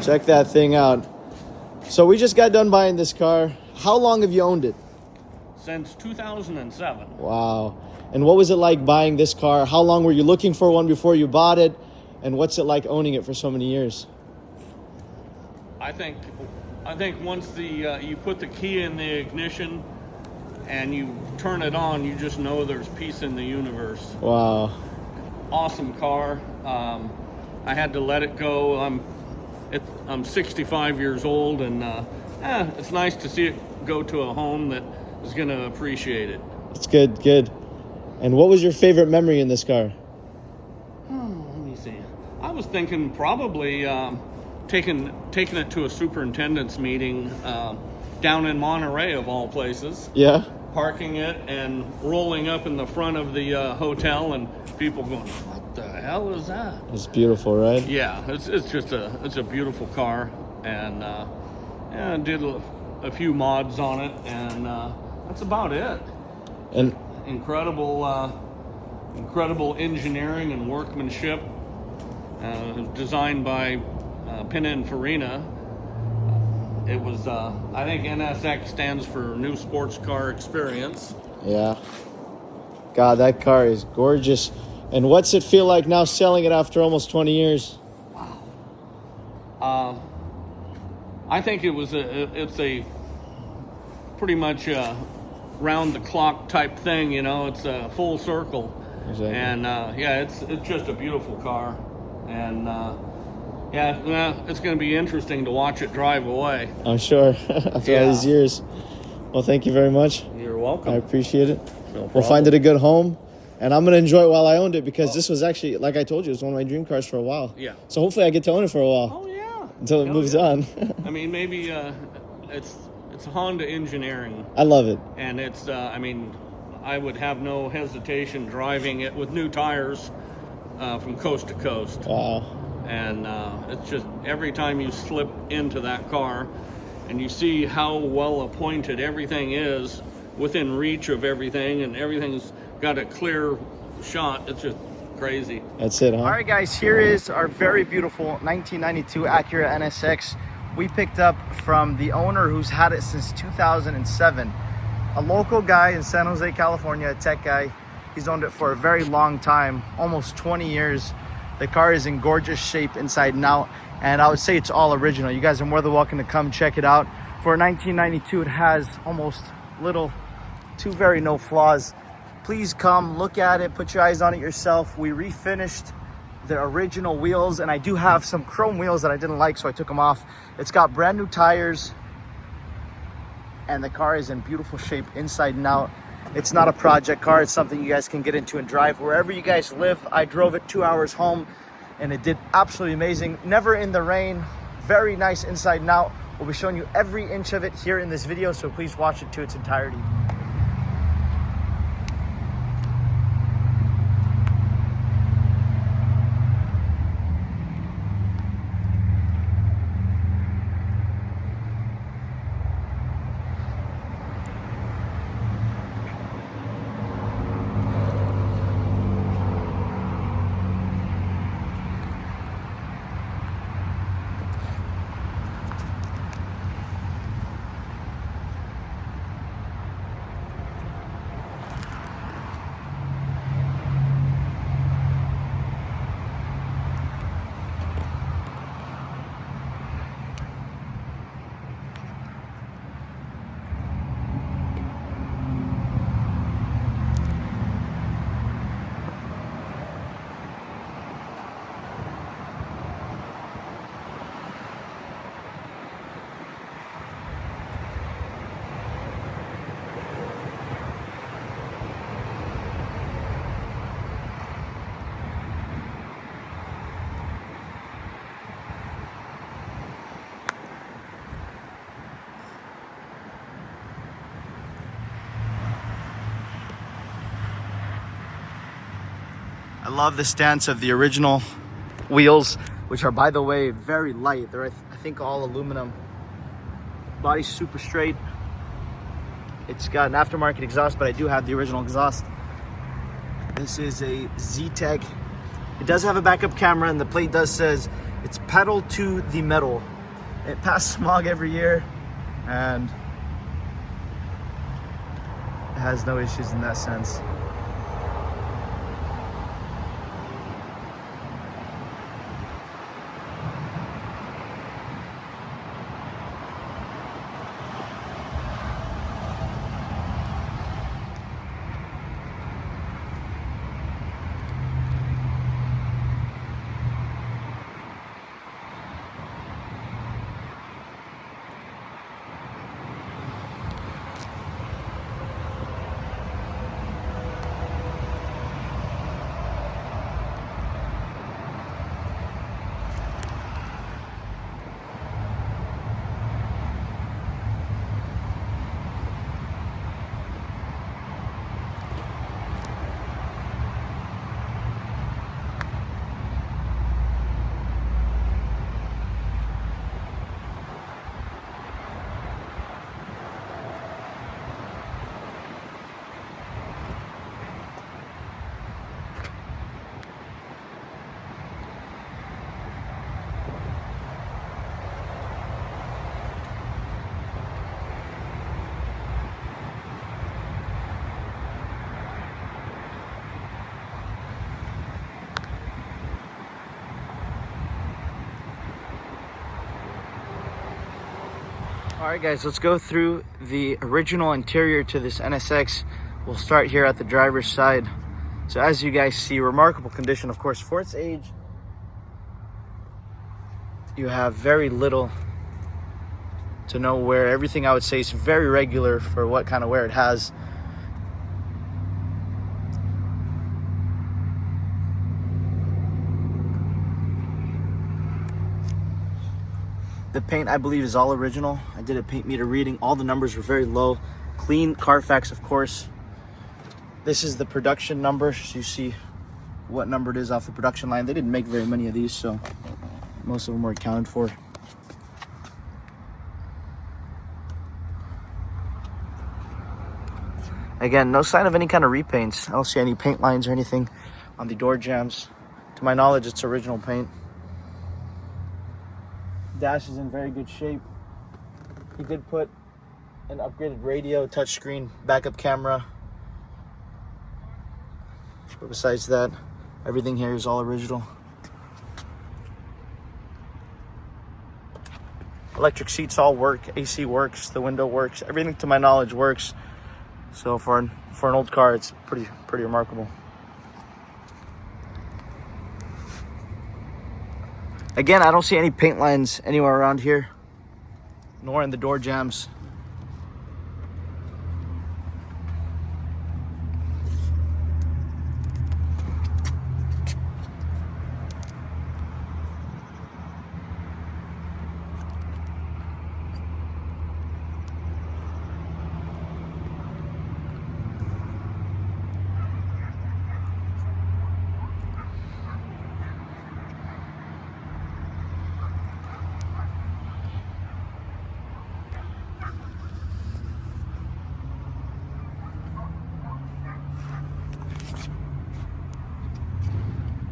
Check that thing out. So we just got done buying this car. How long have you owned it? Since 2007. Wow. And what was it like buying this car? How long were you looking for one before you bought it? And what's it like owning it for so many years? I think once you put the key in the ignition and you turn it on, you just know there's peace in the universe. Wow. Awesome car. I had to let it go. I'm 65 years old, and it's nice to see it go to a home that is going to appreciate it. It's good, good. And what was your favorite memory in this car? Let me see. I was thinking probably taking it to a superintendent's meeting down in Monterey, of all places. Yeah. Parking it and rolling up in the front of the hotel, and people going, "What the hell is that?" It's beautiful, right? Yeah, it's a beautiful car, and I did a few mods on it, and that's about it. And incredible engineering and workmanship. Designed by Pininfarina. It was, I think NSX stands for New Sports Car Experience. yeah. God, that car is gorgeous. And what's it feel like now selling it after almost 20 years? Wow. I think it's a pretty much round the clock type thing, you know. It's a full circle. Exactly. And it's just a beautiful car. And it's going to be interesting to watch it drive away. I'm sure, after all these years. Well, thank you very much. You're welcome. I appreciate it. No problem. We'll find it a good home. And I'm going to enjoy it while I owned it, because this was actually, like I told you, it was one of my dream cars for a while. Yeah. So hopefully I get to own it for a while. Oh, yeah. Until it moves on. I mean, maybe it's Honda engineering. I love it. And it's, I would have no hesitation driving it with new tires from coast to coast. Wow. And it's just every time you slip into that car and you see how well appointed everything is within reach of everything, and everything's got a clear shot, it's just crazy. That's it, huh? All right, guys, here is our very beautiful 1992 Acura NSX. We picked up from the owner who's had it since 2007. A local guy in San Jose, California, a tech guy. He's owned it for a very long time, almost 20 years. The car is in gorgeous shape inside and out, and I would say it's all original. You guys are more than welcome to come check it out. For 1992, it has almost two very no flaws. Please come look at it, put your eyes on it yourself. We refinished the original wheels, and I do have some chrome wheels that I didn't like, so I took them off. It's got brand new tires, and the car is in beautiful shape inside and out. It's not a project car. It's something you guys can get into and drive wherever you guys live. I drove it 2 hours home, and it did absolutely amazing. Never in the rain. Very nice inside and out. We'll be showing you every inch of it here in this video, so please watch it to its entirety. I love the stance of the original wheels, which are, by the way, very light. They're, I think, all aluminum. Body's super straight. It's got an aftermarket exhaust, but I do have the original exhaust. This is a Z-Tech. It does have a backup camera, and the plate does says It's pedal to the metal. It passes smog every year, and it has no issues in that sense. All right, guys, let's go through the original interior to this NSX. We'll start here at the driver's side. So as you guys see, remarkable condition, of course, for its age. You have very little to no wear. Everything, I would say, is very regular for what kind of wear it has. The paint, I believe, is all original. I did a paint meter reading. All the numbers were very low. Clean Carfax, of course. This is the production number, so you see what number it is off the production line. They didn't make very many of these, so most of them were accounted for. Again, no sign of any kind of repaints. I don't see any paint lines or anything on the door jambs. To my knowledge, it's original paint. Dash is in very good shape. He did put an upgraded radio, touchscreen, backup camera. But besides that, everything here is all original. Electric seats all work, AC works, the window works, everything to my knowledge works. So for an old car, it's pretty remarkable. Again, I don't see any paint lines anywhere around here, nor in the door jambs.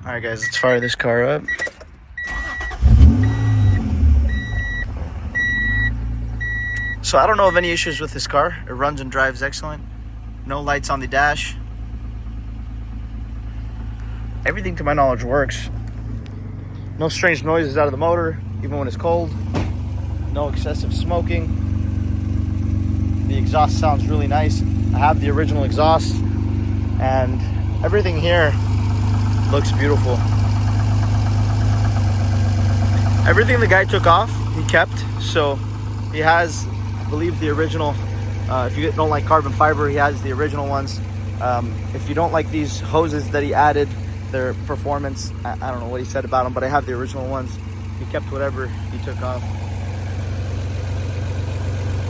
All right, guys, let's fire this car up. So I don't know of any issues with this car. It runs and drives excellent. No lights on the dash. Everything to my knowledge works. No strange noises out of the motor, even when it's cold. No excessive smoking. The exhaust sounds really nice. I have the original exhaust, and everything here looks beautiful. Everything the guy took off, he kept. So he has, I believe, the original. If you don't like carbon fiber, he has the original ones. If you don't like these hoses that he added, their performance, I don't know what he said about them, but I have the original ones. He kept whatever he took off.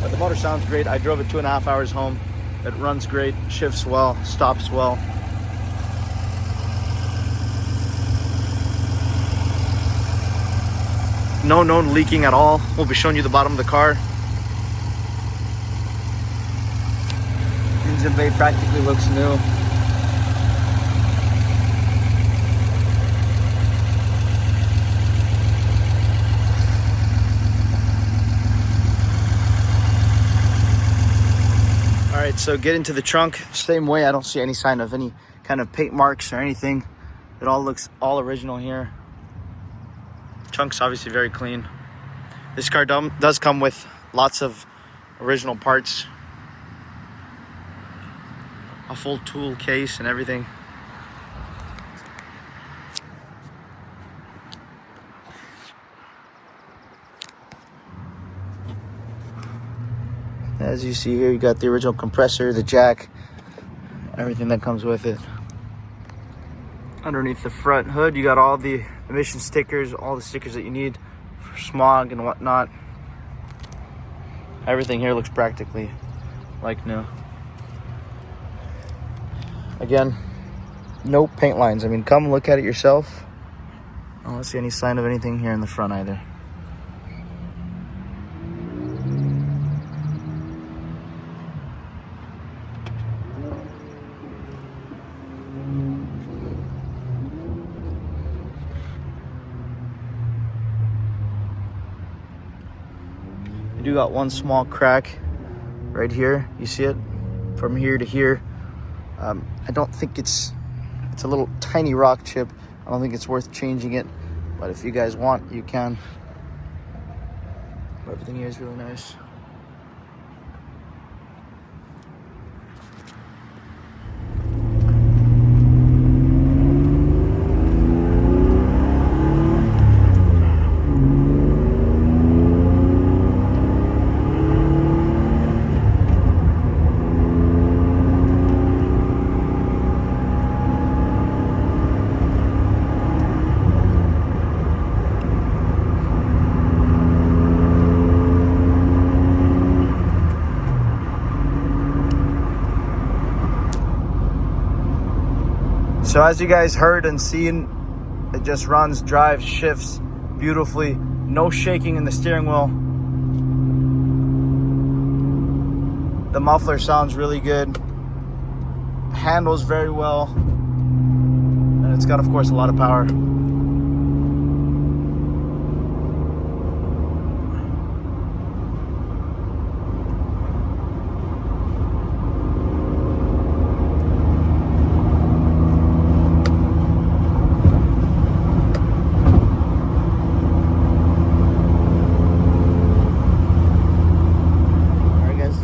But the motor sounds great. I drove it 2.5 hours home. It runs great, shifts well, stops well. No known leaking at all. We'll be showing you the bottom of the car. Engine bay practically looks new. So get into the trunk, same way. I don't see any sign of any kind of paint marks or anything. It all looks all original here. Trunk's obviously very clean. This car does come with lots of original parts, a full tool case and everything. As you see here, you got the original compressor, the jack, everything that comes with it. Underneath the front hood, you got all the emission stickers, all the stickers that you need for smog and whatnot. Everything here looks practically like new. Again, no paint lines. I mean, come look at it yourself. I don't see any sign of anything here in the front either. You do got one small crack right here. You see it from here to here. I don't think it's a little tiny rock chip. I don't think it's worth changing it, but if you guys want, you can. But everything here is really nice. So as you guys heard and seen, it just runs, drives, shifts beautifully. No shaking in the steering wheel. The muffler sounds really good. Handles very well. And it's got, of course, a lot of power.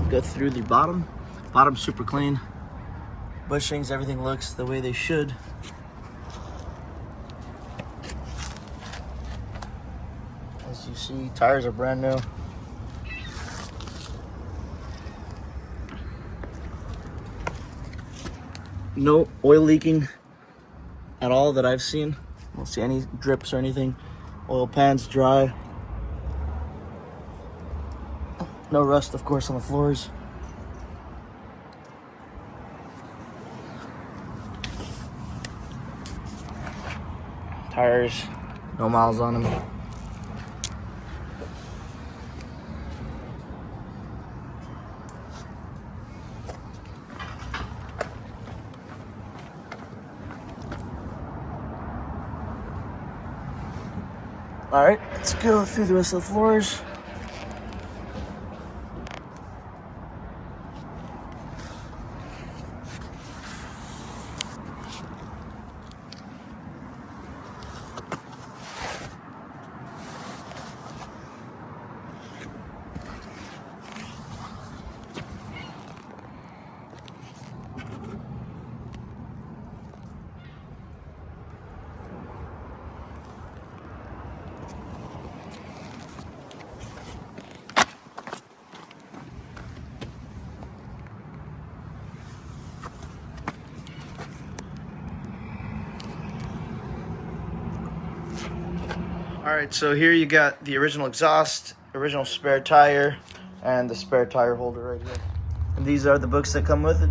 Go through the bottom's super clean. Bushings, everything looks the way they should. As you see, tires are brand new. No oil leaking at all that I've seen. I don't see any drips or anything. Oil pan's dry. No rust, of course, on the floors. Tires, no miles on them. All right, let's go through the rest of the floors. All right, so here you got the original exhaust, original spare tire, and the spare tire holder right here. And these are the books that come with it.